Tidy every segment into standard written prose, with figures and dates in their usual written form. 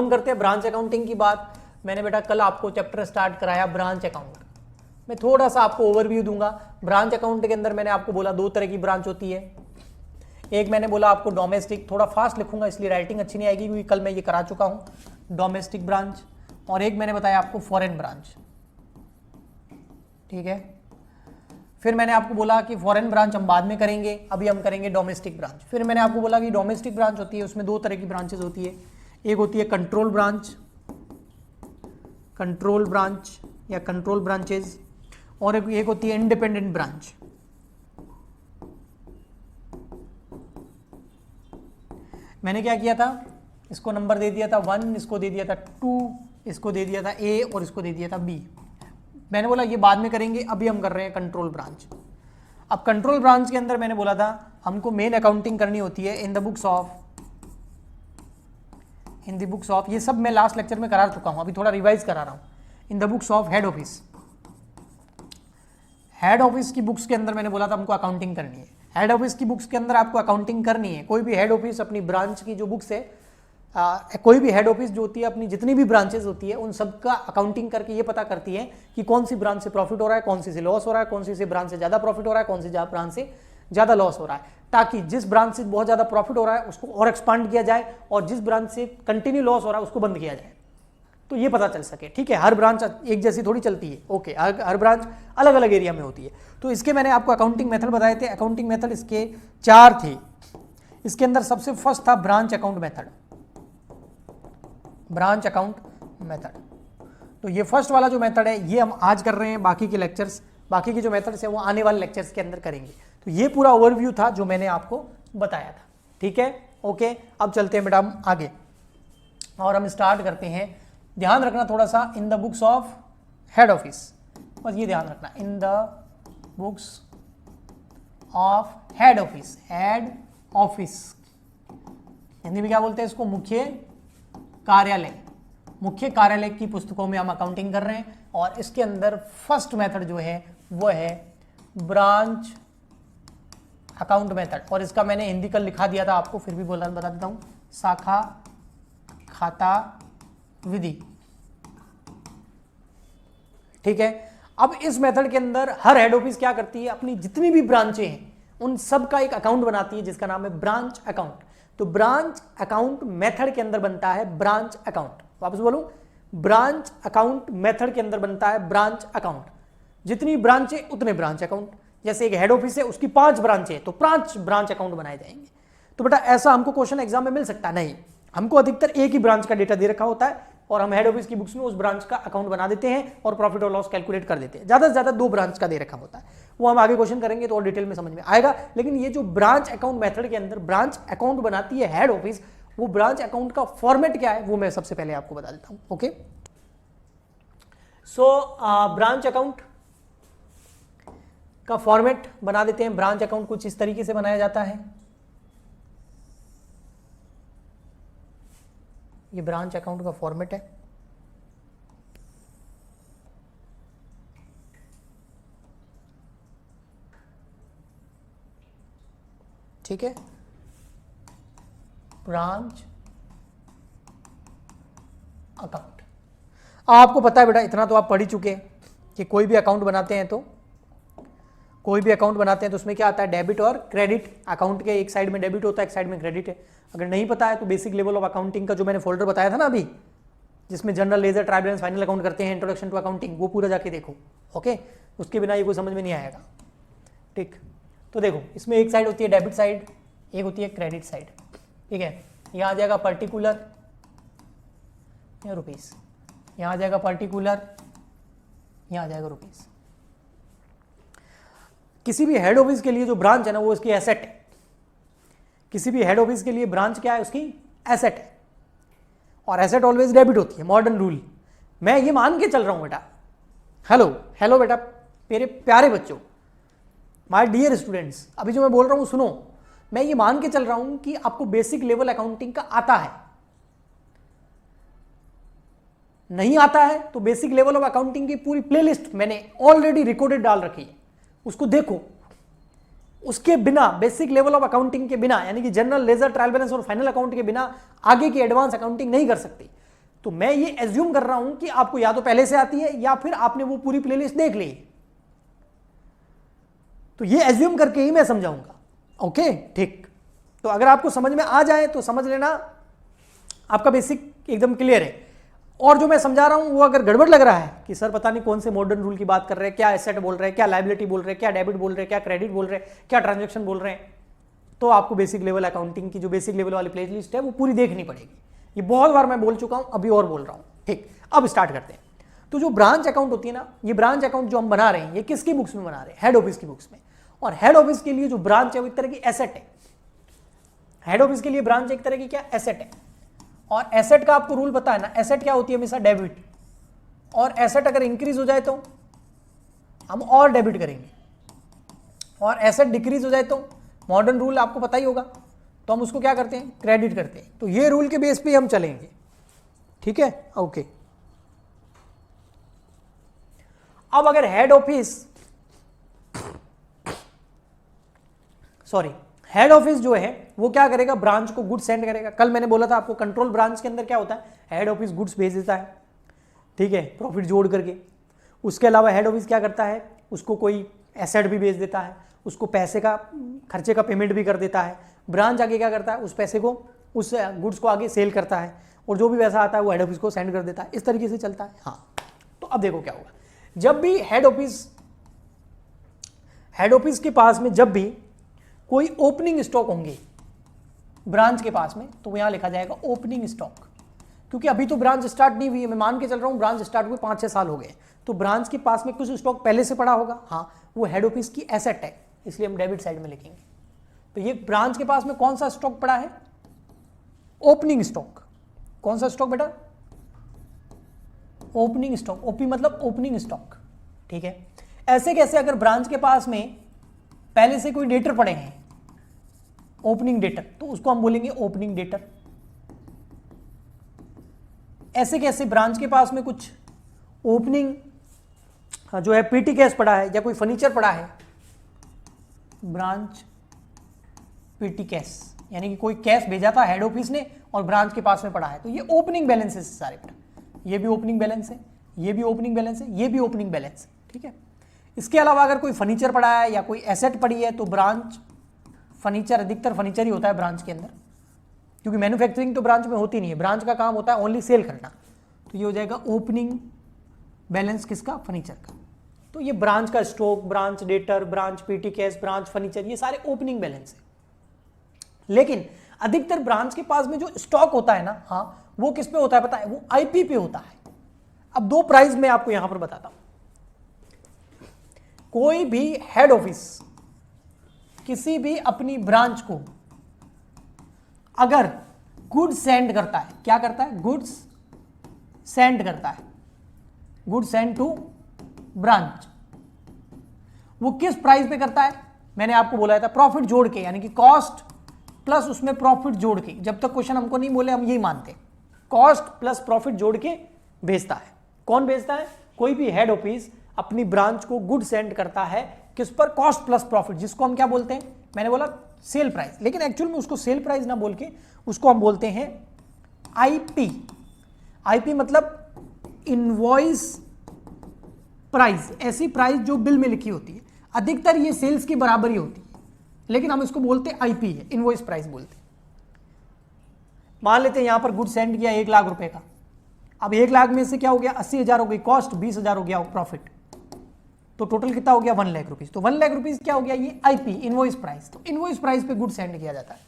हम करते हैं ब्रांच अकाउंटिंग की बात। मैंने बेटा कल आपको चैप्टर स्टार्ट कराया ब्रांच अकाउंट। मैं थोड़ा सा आपको ओवरव्यू दूंगा। ब्रांच अकाउंट के अंदर मैंने आपको बोला 2 तरह की ब्रांच होती है। एक मैंने बोला आपको डोमेस्टिक, थोड़ा फास्ट लिखूंगा इसलिए राइटिंग अच्छी नहीं आएगी क्योंकि कल मैं ये करा चुका हूं, डोमेस्टिक ब्रांच। और एक मैंने बताया आपको फॉरेन ब्रांच, ठीक है। फिर मैंने आपको बोला कि फॉरेन ब्रांच हम बाद में करेंगे, अभी हम करेंगे डोमेस्टिक ब्रांच। फिर मैंने आपको बोला कि डोमेस्टिक ब्रांच होती है, उसमें 2 तरह की ब्रांचेस होती है। एक होती है कंट्रोल ब्रांच, कंट्रोल ब्रांच या कंट्रोल ब्रांचेस, और एक होती है इंडिपेंडेंट ब्रांच। मैंने क्या किया था, इसको नंबर दे दिया था 1, इसको दे दिया था 2, इसको दे दिया था A और इसको दे दिया था B। मैंने बोला ये बाद में करेंगे, अभी हम कर रहे हैं कंट्रोल ब्रांच। अब कंट्रोल ब्रांच के अंदर मैंने बोला था हमको मेन अकाउंटिंग करनी होती है इन द बुक्स ऑफ, ये सब मैं लास्ट लेक्चर में करा चुका हूं, अभी थोड़ा रिवाइज करा रहा हूं। In the books of head office, head office की बुक्स के अंदर मैंने बोला था हमको अकाउंटिंग करनी है। हेड ऑफिस की बुक्स के अंदर आपको अकाउंटिंग करनी है। कोई भी हेड ऑफिस अपनी ब्रांच की जो बुक्स है, कोई भी हेड ऑफिस जो होती है अपनी जितनी भी ब्रांचेस होती है उन सब का अकाउंटिंग करके ये पता करती है कि कौन सी ब्रांच से प्रॉफिट हो रहा है, कौन सी से लॉस हो रहा है, कौन सी से ब्रांच से ज्यादा प्रॉफिट हो रहा है, कौन सी ब्रांच से ज्यादा लॉस हो रहा है, ताकि जिस ब्रांच से बहुत ज्यादा प्रॉफिट हो रहा है उसको और एक्सपांड किया जाए और जिस ब्रांच से कंटिन्यू लॉस हो रहा है उसको बंद किया जाए, तो ये पता चल सके। ठीक है, हर ब्रांच एक जैसी थोड़ी चलती है, ओके, हर ब्रांच अलग अलग एरिया में होती है। तो इसके मैंने आपको अकाउंटिंग मेथड बताए थे। अकाउंटिंग मेथड इसके 4 थे। इसके अंदर सबसे फर्स्ट था branch account method, branch account method. तो ये फर्स्ट वाला जो मेथड है ये हम आज कर रहे हैं, बाकी के लेक्चर्स, बाकी के जो मेथड्स है वो आने वाले लेक्चर्स के अंदर करेंगे। तो ये पूरा ओवरव्यू था जो मैंने आपको बताया था, ठीक है, ओके। अब चलते हैं बेटा हम आगे और हम स्टार्ट करते हैं। ध्यान रखना थोड़ा सा, in the books of head office, बस ये ध्यान रखना, in the books of head office, head office Hindi में क्या बोलते हैं इसको, मुख्य कार्यालय, मुख्य कार्यालय की पुस्तकों में हम अकाउंटिंग कर रहे हैं। और इसके अंदर फर्स्ट मेथड जो है वो है ब्रांच अकाउंट मेथड, और इसका मैंने हिंदी कल लिखा दिया था आपको, फिर भी बता देता हूं, शाखा खाता विधि, ठीक है। अब इस मेथड के अंदर हर हेड ऑफिस क्या करती है, अपनी जितनी भी ब्रांचें हैं उन सब का एक अकाउंट बनाती है जिसका नाम है ब्रांच अकाउंट। तो ब्रांच अकाउंट मेथड के अंदर बनता है ब्रांच अकाउंट, वापस बोलूं, ब्रांच अकाउंट मेथड के अंदर बनता है ब्रांच अकाउंट। जितनी ब्रांचें उतने ब्रांच अकाउंट। जैसे एक हेड ऑफिस है उसकी 5 ब्रांचें हैं तो 5 ब्रांच अकाउंट बनाए जाएंगे। तो बेटा ऐसा हमको क्वेश्चन एग्जाम में मिल सकता नहीं, हमको अधिकतर एक ही ब्रांच का डेटा दे रखा होता है और हम हेड ऑफिस की बुक्स में उस ब्रांच का अकाउंट बना देते हैं और प्रॉफिट और लॉस कैलकुलेट कर देते हैं। ज्यादा से ज्यादा 2 ब्रांच का दे रखा होता है, वो हम आगे क्वेश्चन करेंगे तो और डिटेल में समझ में आएगा। लेकिन ये जो ब्रांच अकाउंट मेथड के अंदर ब्रांच अकाउंट बनाती है हेड ऑफिस, वो ब्रांच अकाउंट का फॉर्मेट क्या है वो मैं सबसे पहले आपको बता देता हूं, ओके। सो ब्रांच अकाउंट का फॉर्मेट बना देते हैं। ब्रांच अकाउंट कुछ इस तरीके से बनाया जाता है, ये ब्रांच अकाउंट का फॉर्मेट है, ठीक है, ब्रांच अकाउंट। आपको पता है बेटा, इतना तो आप पढ़ ही चुके हैं कि कोई भी अकाउंट बनाते हैं तो उसमें क्या आता है, डेबिट और क्रेडिट। अकाउंट के एक साइड में डेबिट होता है, एक साइड में क्रेडिट है। अगर नहीं पता है तो बेसिक लेवल ऑफ अकाउंटिंग का जो मैंने फोल्डर बताया था ना अभी, जिसमें general, ledger, trial balance, final account करते हैं, इंट्रोडक्शन टू अकाउंटिंग, वो पूरा जाके देखो, ओके। उसके बिना ये कोई समझ में नहीं आएगा, ठीक। तो देखो इसमें एक साइड होती है डेबिट साइड, एक होती है क्रेडिट साइड, ठीक है। यहाँ आ जाएगा पर्टिकुलर या रुपीस, यहाँ आ जाएगा पर्टिकुलर, यहाँ आ जाएगा रुपीस। किसी भी हेड ऑफिस के लिए जो ब्रांच है ना वो उसकी एसेट है। किसी भी हेड ऑफिस के लिए ब्रांच क्या है, उसकी एसेट है, और एसेट ऑलवेज डेबिट होती है, मॉडर्न रूल। मैं ये मान के चल रहा हूं बेटा, हेलो बेटा, मेरे प्यारे बच्चों, माय डियर स्टूडेंट्स, अभी जो मैं बोल रहा हूं सुनो, मैं ये मान के चल रहा हूं कि आपको बेसिक लेवल अकाउंटिंग का आता है। नहीं आता है तो बेसिक लेवल ऑफ अकाउंटिंग की पूरी प्लेलिस्ट मैंने ऑलरेडी रिकॉर्डेड डाल रखी है, उसको देखो। उसके बिना, बेसिक लेवल ऑफ अकाउंटिंग के बिना, यानी कि जनरल, लेजर, ट्रायल बैलेंस और फाइनल अकाउंट के बिना आगे की एडवांस अकाउंटिंग नहीं कर सकती। तो मैं ये एज्यूम कर रहा हूं कि आपको या तो पहले से आती है या फिर आपने वो पूरी प्लेलिस्ट देख ली, तो ये एज्यूम करके ही मैं समझाऊंगा। ओके ठीक, तो अगर आपको समझ में आ जाए तो समझ लेना आपका बेसिक एकदम क्लियर है। और जो मैं समझा रहा हूं वो अगर गड़बड़ लग रहा है कि सर पता नहीं कौन से मॉडर्न रूल की बात कर रहे हैं, क्या एसेट बोल रहे हैं, क्या लायबिलिटी बोल रहे हैं, क्या डेबिट बोल रहे हैं, क्या क्रेडिट बोल रहे हैं, क्या ट्रांजेक्शन बोल रहे हैं, तो आपको बेसिक लेवल अकाउंटिंग की जो बेसिक लेवल वाली प्लेलिस्ट है वो पूरी देखनी पड़ेगी। ये बहुत बार मैं बोल चुका हूं, अभी और बोल रहा हूं। ठीक, अब स्टार्ट करते हैं। तो जो ब्रांच अकाउंट होती है ना, ये ब्रांच अकाउंट जो हम बना रहे हैं ये किसकी बुक्स में बना रहे हैं? हेड ऑफिस की बुक्स में। और हेड ऑफिस के लिए जो ब्रांच है वो एक तरह की एसेट है। हेड ऑफिस के लिए ब्रांच एक तरह की क्या एसेट है। और एसेट का आपको रूल पता है ना, एसेट क्या होती है? हमेशा डेबिट। और एसेट अगर इंक्रीज हो जाए तो हम और डेबिट करेंगे, और एसेट डिक्रीज हो जाए तो मॉडर्न रूल आपको पता ही होगा, तो हम उसको क्या करते हैं? क्रेडिट करते हैं। तो ये रूल के बेस पे हम चलेंगे, ठीक है? ओके। अब अगर हेड ऑफिस जो है वो क्या करेगा? ब्रांच को गुड्स सेंड करेगा। कल मैंने बोला था आपको कंट्रोल ब्रांच के अंदर क्या होता है? हेड ऑफिस गुड्स भेज देता है, ठीक है, प्रॉफिट जोड़ करके। उसके अलावा हेड ऑफिस क्या करता है? उसको कोई एसेट भी भेज देता है, उसको पैसे का खर्चे का पेमेंट भी कर देता है। ब्रांच आगे क्या करता है? उस पैसे को, उस गुड्स को आगे सेल करता है, और जो भी पैसा आता है वो हेड ऑफिस को सेंड कर देता है। इस तरीके से चलता है। हाँ, तो अब देखो क्या होगा। जब भी हेड ऑफिस के पास में जब भी कोई ओपनिंग स्टॉक होंगे ब्रांच के पास में, तो यहां लिखा जाएगा ओपनिंग स्टॉक। क्योंकि अभी तो ब्रांच स्टार्ट नहीं हुई है, मैं मान के चल रहा हूं ब्रांच स्टार्ट हुए 5-6 साल हो गए, तो ब्रांच के पास में कुछ स्टॉक पहले से पड़ा होगा। हाँ, वो हेड ऑफिस की एसेट है, इसलिए हम डेबिट साइड में लिखेंगे। तो ये ब्रांच के पास में कौन सा स्टॉक पड़ा है? Opening stock. कौन सा स्टॉक बेटा? Opening stock. ओपी मतलब ओपनिंग स्टॉक, ठीक है। ऐसे कैसे? अगर ब्रांच के पास में पहले से कोई डेटर पड़े हैं, ओपनिंग डेटर, तो उसको हम बोलेंगे ओपनिंग डेटर। ऐसे कैसे? ब्रांच के पास में कुछ ओपनिंग जो है पीटी कैश पड़ा है या कोई फर्नीचर पड़ा है, ब्रांच पीटी कैश, यानी कि कोई कैश भेजा था हेड ऑफिस ने और ब्रांच के पास में पड़ा है, तो ये ओपनिंग बैलेंस है सारे। ये भी ओपनिंग बैलेंस है, ये भी ओपनिंग बैलेंस है, ये भी ओपनिंग बैलेंस है, ठीक है। इसके अलावा अगर कोई फर्नीचर पड़ा है या कोई एसेट पड़ी है, तो ब्रांच फर्नीचर, अधिकतर फर्नीचर ही होता है ब्रांच के अंदर, क्योंकि मैन्युफैक्चरिंग तो ब्रांच में होती नहीं है, ब्रांच का काम होता है ओनली सेल करना। तो ये हो जाएगा ओपनिंग बैलेंस किसका? फर्नीचर का। तो ये ब्रांच का stock, branch debtor, branch PT cash, branch furniture, ये सारे ओपनिंग बैलेंस है। लेकिन अधिकतर ब्रांच के पास में जो स्टॉक होता है ना, हाँ, वो किस पे होता है पता है? वो आईपी पे होता है। अब दो प्राइस मैं आपको यहां पर बताता हूं। कोई भी हेड ऑफिस किसी भी अपनी ब्रांच को अगर गुड्स सेंड करता है, क्या करता है? गुड्स सेंड करता है, गुड्स सेंड टू ब्रांच, वो किस प्राइस पे करता है? मैंने आपको बोला था प्रॉफिट जोड़ के, यानी कि कॉस्ट प्लस उसमें प्रॉफिट जोड़ के। जब तक क्वेश्चन हमको नहीं बोले हम यही मानते, कॉस्ट प्लस प्रॉफिट जोड़ के भेजता है। कौन भेजता है? कोई भी हेड ऑफिस अपनी ब्रांच को गुड सेंड करता है, किस पर? कॉस्ट प्लस प्रॉफिट, जिसको हम क्या बोलते हैं? मैंने बोला सेल प्राइस, लेकिन एक्चुअल में उसको सेल प्राइस ना बोल के उसको हम बोलते हैं आईपी। आईपी मतलब इनवॉइस प्राइस, ऐसी प्राइस जो बिल में लिखी होती है। अधिकतर ये सेल्स की बराबर ही होती है, लेकिन हम इसको बोलते हैं आईपी है, इनवॉइस प्राइस बोलते हैं। मान लेते हैं यहां पर गुड सेंड किया 1 लाख रुपए का। अब 1 लाख में से क्या हो गया? 80,000 हो गई कॉस्ट, 20,000 हो गया प्रॉफिट, तो टोटल कितना हो गया? 1 लाख रुपीज। तो 1 लाख रुपीज क्या हो गया? ये आईपी, इनवॉइस प्राइस। तो इनवॉइस प्राइस पे गुड सेंड किया जाता है।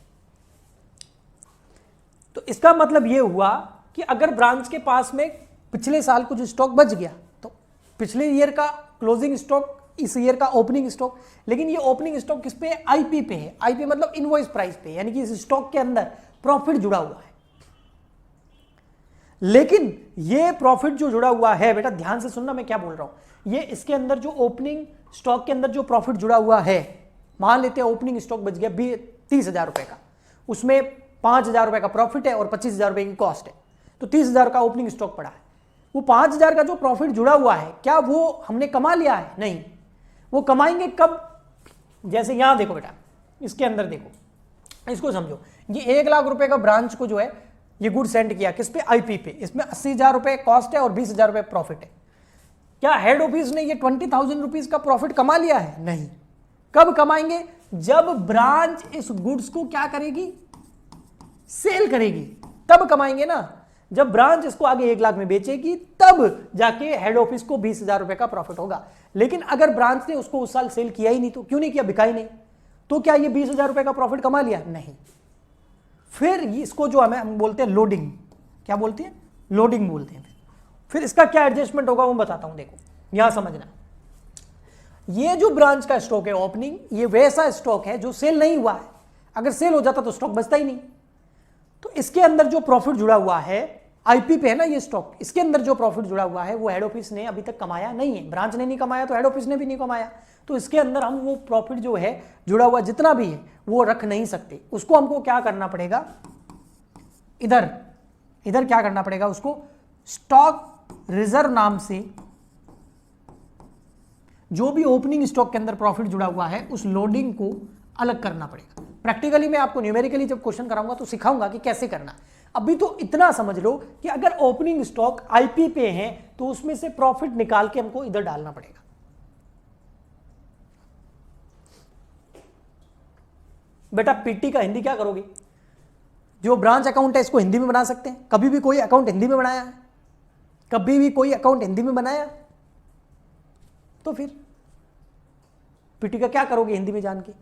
तो इसका मतलब ये हुआ कि अगर ब्रांच के पास में पिछले साल कुछ स्टॉक बच गया, तो पिछले ईयर का क्लोजिंग स्टॉक, इस ईयर का ओपनिंग स्टॉक, लेकिन ये ओपनिंग स्टॉक किस पे है? आईपी पे है। आईपी मतलब इनवॉइस प्राइस पे, यानी कि इस स्टॉक के अंदर प्रॉफिट जुड़ा हुआ है। लेकिन ये प्रॉफिट जो जुड़ा हुआ है, बेटा ध्यान से सुनना मैं क्या बोल रहा हूं, ये इसके अंदर जो ओपनिंग स्टॉक के अंदर जो प्रॉफिट जुड़ा हुआ है, मान लेते हैं ओपनिंग स्टॉक बच गया 30,000 रुपए का, उसमें 5,000 रुपए का प्रॉफिट है और 25,000 रुपए की कॉस्ट है, तो 30,000 का ओपनिंग स्टॉक पड़ा है। वो 5,000 का जो प्रॉफिट जुड़ा हुआ है, क्या वो हमने कमा लिया है? नहीं, वो कमाएंगे कब? जैसे यहां देखो बेटा, इसके अंदर देखो, इसको समझो, ये 1 लाख रुपए का ब्रांच को जो है ये गुड सेंड किया किस पे, आईपी पे। इसमें 80,000 रुपए कॉस्ट है और 20,000 रुपए प्रॉफिट है। क्या हेड ऑफिस ने ये 20,000 रुपीज का प्रॉफिट कमा लिया है? नहीं। कब कमाएंगे? जब ब्रांच इस गुड्स को क्या करेगी, सेल करेगी, तब कमाएंगे ना। जब ब्रांच इसको आगे 1 लाख में बेचेगी तब जाके हेड ऑफिस को 20,000 रुपए का प्रॉफिट होगा। लेकिन अगर ब्रांच ने उसको उस साल सेल किया ही नहीं, तो क्यों नहीं किया, बिका ही नहीं, तो क्या ये 20,000 रुपए का प्रॉफिट कमा लिया? नहीं। फिर इसको जो हम बोलते हैं लोडिंग, क्या बोलते हैं, लोडिंग बोलते हैं। फिर इसका क्या एडजस्टमेंट होगा वो बताता हूं, देखो यहां समझना। ये जो ब्रांच का स्टॉक है ओपनिंग, ये वैसा स्टॉक है जो सेल नहीं हुआ है। अगर सेल हो जाता तो स्टॉक बचता ही नहीं। तो इसके अंदर जो प्रॉफिट जुड़ा हुआ है, आईपी पे है ना ये स्टॉक, इसके अंदर जो प्रॉफिट जुड़ा हुआ है वो हेड ऑफिस ने अभी तक कमाया नहीं है। ब्रांच ने नहीं कमाया तो हेड ऑफिस ने भी नहीं कमाया। तो इसके अंदर हम वो प्रॉफिट जो है जुड़ा हुआ जितना भी है वो रख नहीं सकते। उसको हमको क्या करना पड़ेगा, इधर क्या करना पड़ेगा, उसको स्टॉक रिजर्व नाम से जो भी ओपनिंग स्टॉक के अंदर प्रॉफिट जुड़ा हुआ है उस लोडिंग को अलग करना पड़ेगा। प्रैक्टिकली मैं आपको न्यूमेरिकली जब क्वेश्चन कराऊंगा तो सिखाऊंगा कि कैसे करना। अभी तो इतना समझ लो कि अगर ओपनिंग स्टॉक आईपी पे है तो उसमें से प्रॉफिट निकाल के हमको इधर डालना पड़ेगा। बेटा पीटी का हिंदी क्या करोगे, जो ब्रांच अकाउंट है इसको हिंदी में बना सकते हैं। कभी भी कोई अकाउंट हिंदी में बनाया है? कभी भी कोई अकाउंट हिंदी में बनाया? तो फिर पीटी का क्या करोगे हिंदी में जान के।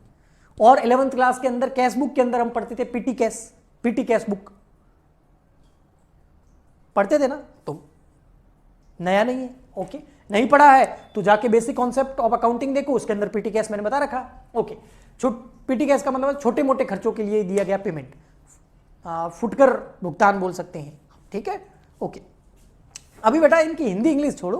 और 11th क्लास के अंदर कैश बुक के अंदर हम पढ़ते थे पीटी कैश बुक पढ़ते थे ना, तो नया नहीं है। ओके, नहीं पढ़ा है तो जाके बेसिक कॉन्सेप्ट ऑफ अकाउंटिंग देखो, उसके अंदर पीटी कैश मैंने बता रखा। ओके, पीटी कैश का मतलब छोटे मोटे खर्चों के लिए दिया गया पेमेंट, फुटकर भुगतान बोल सकते हैं। ठीक है, ओके। अभी बेटा इनकी हिंदी इंग्लिश छोड़ो,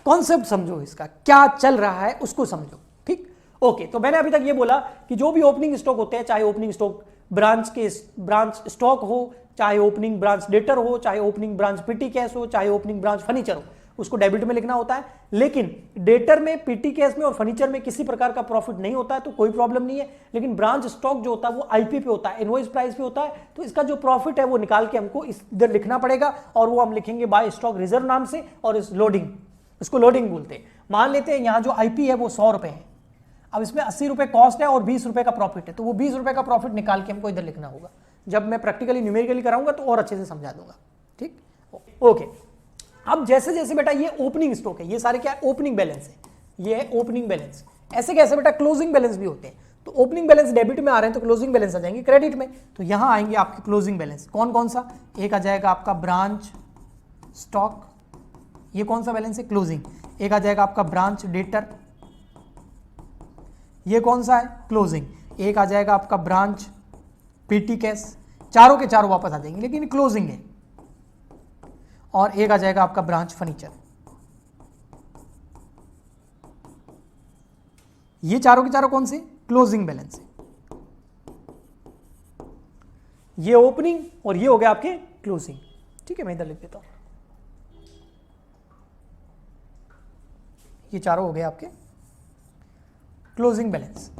कॉन्सेप्ट समझो, इसका क्या चल रहा है उसको समझो। ठीक, ओके। तो मैंने अभी तक ये बोला कि जो भी ओपनिंग स्टॉक होते हैं, चाहे ओपनिंग स्टॉक ब्रांच स्टॉक हो, चाहे ओपनिंग ब्रांच डेटर हो, चाहे ओपनिंग ब्रांच पीटी कैश हो, चाहे ओपनिंग ब्रांच फर्नीचर हो, उसको डेबिट में लिखना होता है। लेकिन डेटर में, पीटी कैश में और फर्नीचर में किसी प्रकार का प्रॉफिट नहीं होता है तो कोई प्रॉब्लम नहीं है। लेकिन ब्रांच स्टॉक जो होता है वो आईपी पे होता है, इनवॉइस प्राइस पे होता है। तो इसका जो प्रॉफिट है वो निकाल के हमको इधर लिखना पड़ेगा और वो हम लिखेंगे बाय स्टॉक रिजर्व नाम से। और इस लोडिंग, इसको लोडिंग बोलते हैं। मान लेते हैं यहाँ जो आईपी है वो 100 रुपए है। अब इसमें 80 रुपए कॉस्ट है और 20 रुपए का प्रॉफिट है, तो वो 20 रुपए का प्रॉफिट निकाल के हमको इधर लिखना होगा। जब मैं प्रैक्टिकली न्यूमेरिकली कराऊंगा तो और अच्छे से समझा दूंगा। ठीक, ओके। अब जैसे जैसे बेटा ये ओपनिंग स्टॉक है, ये सारे क्या है, ओपनिंग बैलेंस है, ये है ओपनिंग बैलेंस। ऐसे कैसे बेटा, क्लोजिंग बैलेंस भी होते हैं। तो ओपनिंग बैलेंस डेबिट में आ रहे हैं तो क्लोजिंग बैलेंस आ जाएंगे क्रेडिट में। तो यहां आएंगे आपके क्लोजिंग बैलेंस। कौन कौन सा, एक आ जाएगा आपका ब्रांच स्टॉक, ये कौन सा बैलेंस है, क्लोजिंग। एक आ जाएगा आपका ब्रांच डेटर, ये कौन सा है, क्लोजिंग। एक आ जाएगा आपका ब्रांच पीटी कैश, चारों के चारों वापस आ जाएंगे लेकिन क्लोजिंग है। और एक आ जाएगा आपका ब्रांच फर्नीचर, ये चारों के चारों कौन से, क्लोजिंग बैलेंस है। ये ओपनिंग और ये हो गया आपके क्लोजिंग। ठीक है, मैं इधर लिख देता हूं, ये चारों हो गए आपके क्लोजिंग बैलेंस।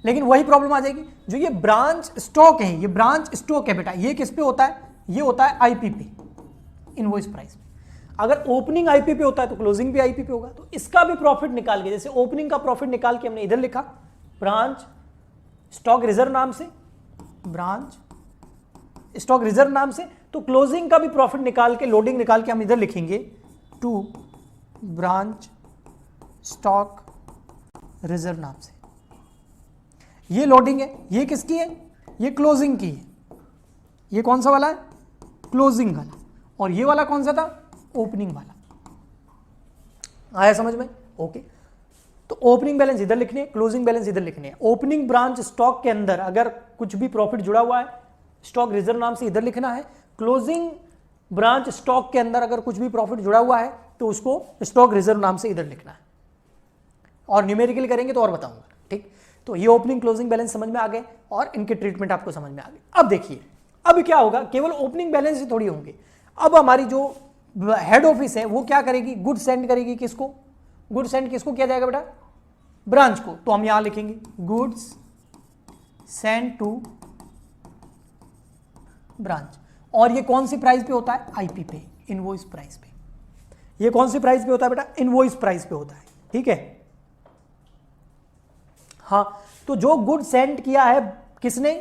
लेकिन वही प्रॉब्लम आ जाएगी, जो ये ब्रांच स्टॉक है, ये ब्रांच स्टॉक है बेटा, ये किस पे होता है, ये होता है आईपी पे, इनवॉइस प्राइस पे। अगर ओपनिंग आईपी पे होता है तो क्लोजिंग भी आईपी पे होगा। तो इसका भी प्रॉफिट निकाल के, जैसे ओपनिंग का प्रॉफिट निकाल के हमने इधर लिखा ब्रांच स्टॉक रिजर्व नाम से, ब्रांच स्टॉक रिजर्व नाम से, तो क्लोजिंग का भी प्रॉफिट निकाल के, लोडिंग निकाल के हम इधर लिखेंगे टू ब्रांच स्टॉक रिजर्व नाम से। ये लोडिंग है, ये किसकी है, ये क्लोजिंग की है। ये कौन सा वाला है, क्लोजिंग वाला। और ये वाला कौन सा था, ओपनिंग वाला। आया समझ में, ओके। तो ओपनिंग बैलेंस इधर लिखने, क्लोजिंग बैलेंस इधर लिखने। ओपनिंग ब्रांच स्टॉक के अंदर अगर कुछ भी प्रॉफिट जुड़ा हुआ है, स्टॉक रिजर्व नाम से इधर लिखना है। क्लोजिंग ब्रांच स्टॉक के अंदर अगर कुछ भी प्रॉफिट जुड़ा हुआ है तो उसको स्टॉक रिजर्व नाम से इधर लिखना है। और न्यूमेरिकल करेंगे तो और बताऊंगा। ठीक, तो ये ओपनिंग क्लोजिंग बैलेंस समझ में आ गए और इनके ट्रीटमेंट आपको समझ में आ गए। अब देखिए, अब क्या होगा, केवल ओपनिंग बैलेंस ही थोड़ी होंगे। अब हमारी जो हेड ऑफिस है वो क्या करेगी, गुड सेंड करेगी। किसको, गुड सेंड किसको किया जाएगा बेटा, ब्रांच को। तो हम यहां लिखेंगे गुड्स सेंड टू ब्रांच। और ये कौन सी प्राइस पे होता है? आईपी पे, इनवॉइस प्राइस पे। ये कौन सी प्राइस पे होता है बेटा? इनवॉइस प्राइस पे होता है, ठीक है। हाँ, तो जो गुड सेंड किया है, किसने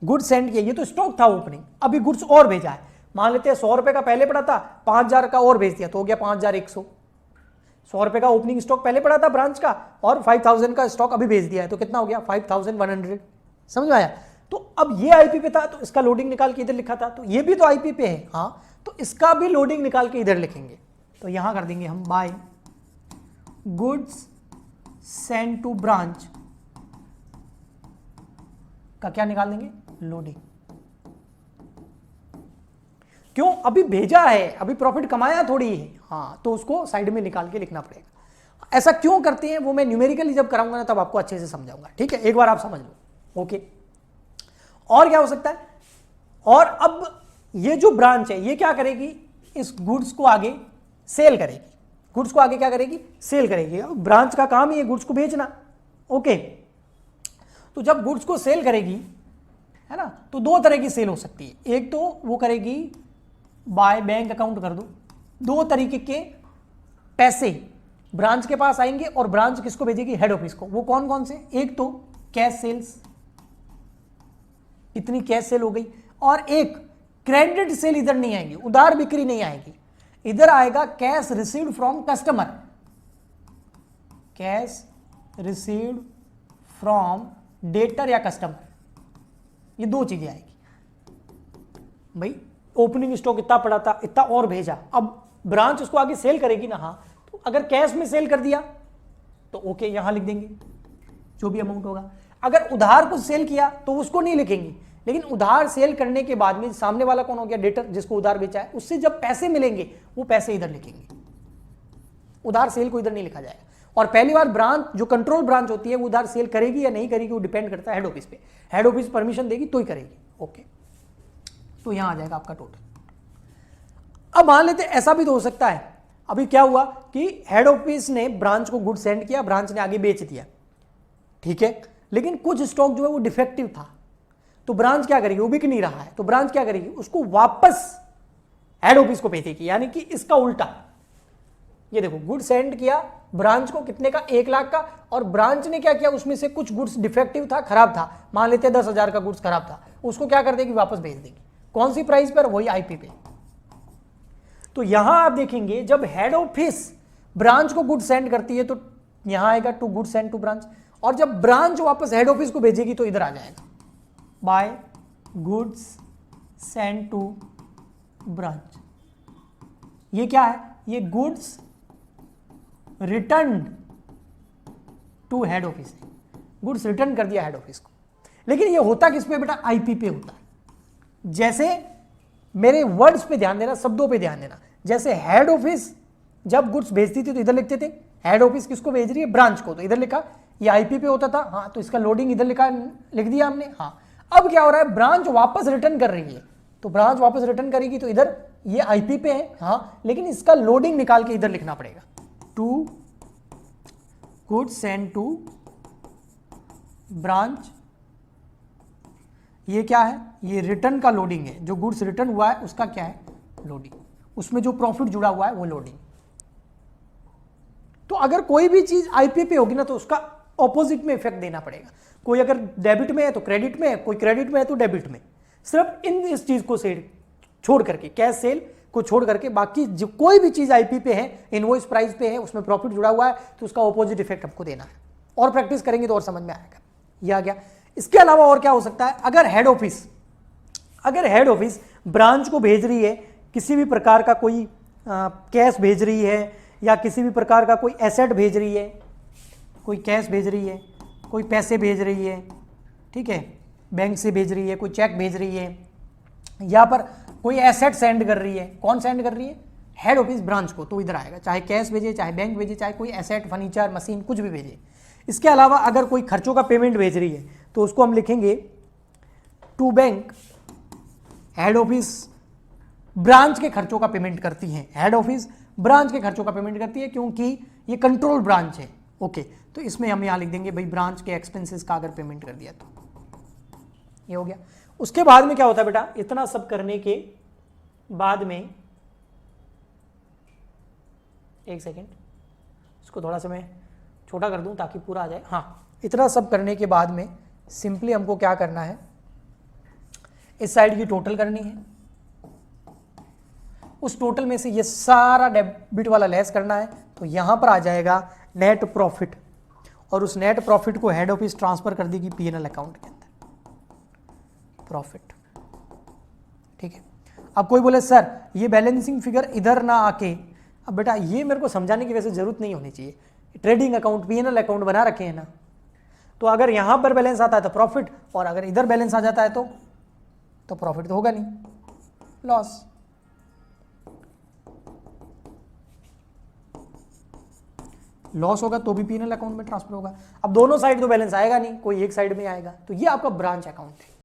गुड सेंड किया? ये तो स्टॉक था ओपनिंग, अभी गुड्स और भेजा है। मान लेते हैं 100 रुपए का पहले पड़ा था, 5000 का और भेज दिया तो हो गया 5100। 100 रुपए का ओपनिंग स्टॉक पहले पड़ा था ब्रांच का, और 5000 का स्टॉक अभी भेज दिया है, तो कितना हो गया? 5100। समझ में आया? तो अब ये आईपी पे था तो इसका लोडिंग निकाल के इधर लिखा था, तो ये भी तो आईपी पे है, हाँ, तो इसका भी लोडिंग निकाल के इधर लिखेंगे। तो यहां कर देंगे हम by goods send to branch का क्या निकाल देंगे? लोडिंग। क्यों? अभी भेजा है, अभी प्रॉफिट कमाया थोड़ी है, हाँ, तो उसको साइड में निकाल के लिखना पड़ेगा। ऐसा क्यों करते हैं वो मैं न्यूमेरिकली जब कराऊंगा ना तब आपको अच्छे से समझाऊंगा, ठीक है। एक बार आप समझ लो, ओके। और क्या हो सकता है? और अब ये जो ब्रांच है ये क्या करेगी? इस गुड्स को आगे सेल करेगी। गुड्स को आगे क्या करेगी? सेल करेगी। अब ब्रांच का काम ही है गुड्स को भेजना, ओके। तो जब गुड्स को सेल करेगी, है ना, तो दो तरह की सेल हो सकती है। एक तो वो करेगी बाय बैंक अकाउंट कर दो, दो तरीके के पैसे ब्रांच के पास आएंगे और ब्रांच किसको भेजेगी? हेड ऑफिस को। वो कौन कौन से? एक तो कैश सेल्स, इतनी कैश सेल हो गई, और एक क्रेडिट सेल इधर नहीं आएगी, उधार बिक्री नहीं आएगी, इधर आएगा cash received from customer, cash received from debtor या कस्टमर। ये दो चीजें आएगी। भाई ओपनिंग स्टॉक इतना पड़ा था, इतना और भेजा, अब ब्रांच उसको आगे सेल करेगी ना, हाँ, तो अगर कैश में सेल कर दिया तो ओके, यहां लिख देंगे जो भी अमाउंट होगा। अगर उधार को सेल किया तो उसको नहीं लिखेंगे, लेकिन उधार सेल करने के बाद में सामने वाला कौन हो गया? डेटर, जिसको उधार बेचा है, उससे जब पैसे मिलेंगे वो पैसे इधर लिखेंगे, उधार सेल को इधर नहीं लिखा जाएगा। और पहली बार ब्रांच, जो कंट्रोल ब्रांच होती है, वो उधार सेल करेगी या नहीं करेगी वो डिपेंड करता है हेड ऑफिस पे। हेड ऑफिस परमिशन देगी तो ही करेगी, ओके। तो यहां आ जाएगा आपका टोटल। अब मान लेते ऐसा भी तो हो सकता है, अभी क्या हुआ कि हेड ऑफिस ने ब्रांच को गुड सेंड किया, ब्रांच ने आगे बेच दिया, ठीक है, लेकिन कुछ स्टॉक जो है वो डिफेक्टिव था, तो ब्रांच क्या करेगी? वो बिक नहीं रहा है, तो ब्रांच क्या करेगी? उसको वापस हेड ऑफिस को भेजेगी, यानी कि इसका उल्टा। ये देखो, गुड सेंड किया ब्रांच को, कितने का? 1 लाख का, और ब्रांच ने क्या किया? उसमें से कुछ गुड्स डिफेक्टिव था, खराब था, मान लेते 10,000 का गुड्स खराब था, उसको क्या कर देगी? वापस भेज देगी। कौन सी प्राइस पर? वही आईपी पे। तो यहां आप देखेंगे जब हेड ऑफिस ब्रांच को गुड सेंड करती है तो यहां आएगा to good send to branch, और जब ब्रांच वापस हेड ऑफिस को भेजेगी तो इधर आ जाएगा by goods send to branch. ये क्या है? ये goods return to head office है, गुड्स रिटर्न कर दिया हेड ऑफिस को। लेकिन ये होता किस पे बेटा? आईपी पे होता है। जैसे मेरे वर्ड्स पे ध्यान देना, शब्दों पे ध्यान देना। जैसे हेड ऑफिस जब गुड्स भेजती थी तो इधर लिखते थे, हेड ऑफिस किसको भेज रही है? ब्रांच को, तो इधर लिखा। ये आईपी पे होता था, हाँ, तो इसका लोडिंग इधर लिखा, लिख दिया हमने, हाँ। अब क्या हो रहा है? ब्रांच वापस रिटर्न कर रही है, तो ब्रांच वापस रिटर्न करेगी तो इधर ये आईपी पे है, हाँ, लेकिन इसका लोडिंग निकाल के इधर लिखना पड़ेगा, to good send to branch. ये क्या है? ये रिटर्न का लोडिंग है, जो गुड्स रिटर्न हुआ है उसका क्या है? लोडिंग। उसमें जो प्रॉफिट जुड़ा हुआ है वो लोडिंग। तो अगर कोई भी चीज आईपी पे होगी ना तो उसका ऑपोजिट में इफेक्ट देना पड़ेगा। कोई अगर डेबिट में है तो क्रेडिट में है, कोई क्रेडिट में है तो डेबिट में। सिर्फ इस चीज को छोड़ करके, कैश सेल को छोड़ करके, बाकी जो कोई भी चीज आईपी पे है, इनवॉइस प्राइस पे है, उसमें प्रॉफिट जुड़ा हुआ है, तो उसका ऑपोजिट इफेक्ट आपको देना है। और प्रैक्टिस करेंगे तो और समझ में आएगा। ये आ गया। इसके अलावा और क्या हो सकता है? अगर हेड ऑफिस ब्रांच को भेज रही है किसी भी प्रकार का कोई कैश भेज रही है, या किसी भी प्रकार का कोई एसेट भेज रही है, कोई कैश भेज रही है, कोई पैसे भेज रही है, ठीक है, बैंक से भेज रही है, कोई चेक भेज रही है, यहाँ पर कोई एसेट सेंड कर रही है। कौन सेंड कर रही है? हेड ऑफिस ब्रांच को, तो इधर आएगा। चाहे कैश भेजे, चाहे बैंक भेजे, चाहे कोई एसेट, फर्नीचर, मशीन, कुछ भी भेजे। इसके अलावा अगर कोई खर्चों का पेमेंट भेज रही है तो उसको हम लिखेंगे to bank. Head office branch के खर्चों का पेमेंट करती है, हेड ऑफिस ब्रांच के खर्चों का पेमेंट करती है, क्योंकि ये कंट्रोल ब्रांच है, ओके। तो इसमें हम यहाँ लिख देंगे भाई ब्रांच के एक्सपेंसेस का अगर पेमेंट कर दिया तो ये हो गया। उसके बाद में क्या होता है बेटा, इतना सब करने के बाद में, एक सेकेंड, इसको थोड़ा सा मैं छोटा कर दूं ताकि पूरा आ जाए। हाँ, इतना सब करने के बाद में सिंपली हमको क्या करना है, इस साइड की टोटल करनी है, उस टोटल में से ये सारा डेबिट वाला लेस करना है, तो यहां पर आ जाएगा नेट प्रॉफिट, और उस नेट प्रॉफिट को हेड ऑफिस ट्रांसफर कर देगी पीएनएल अकाउंट के अंदर, प्रॉफिट। ठीक है, अब कोई बोले सर ये बैलेंसिंग फिगर इधर ना आके, अब बेटा ये मेरे को समझाने की वैसे जरूरत नहीं होनी चाहिए, ट्रेडिंग अकाउंट पीएनएल अकाउंट बना रखे हैं ना, तो अगर यहां पर बैलेंस आता है तो प्रॉफिट, और अगर इधर बैलेंस आ जाता है तो प्रॉफिट तो होगा नहीं, लॉस। लॉस होगा तो भी पीएनएल अकाउंट में ट्रांसफर होगा। अब दोनों साइड तो बैलेंस आएगा नहीं, कोई एक साइड में आएगा, तो ये आपका ब्रांच अकाउंट है।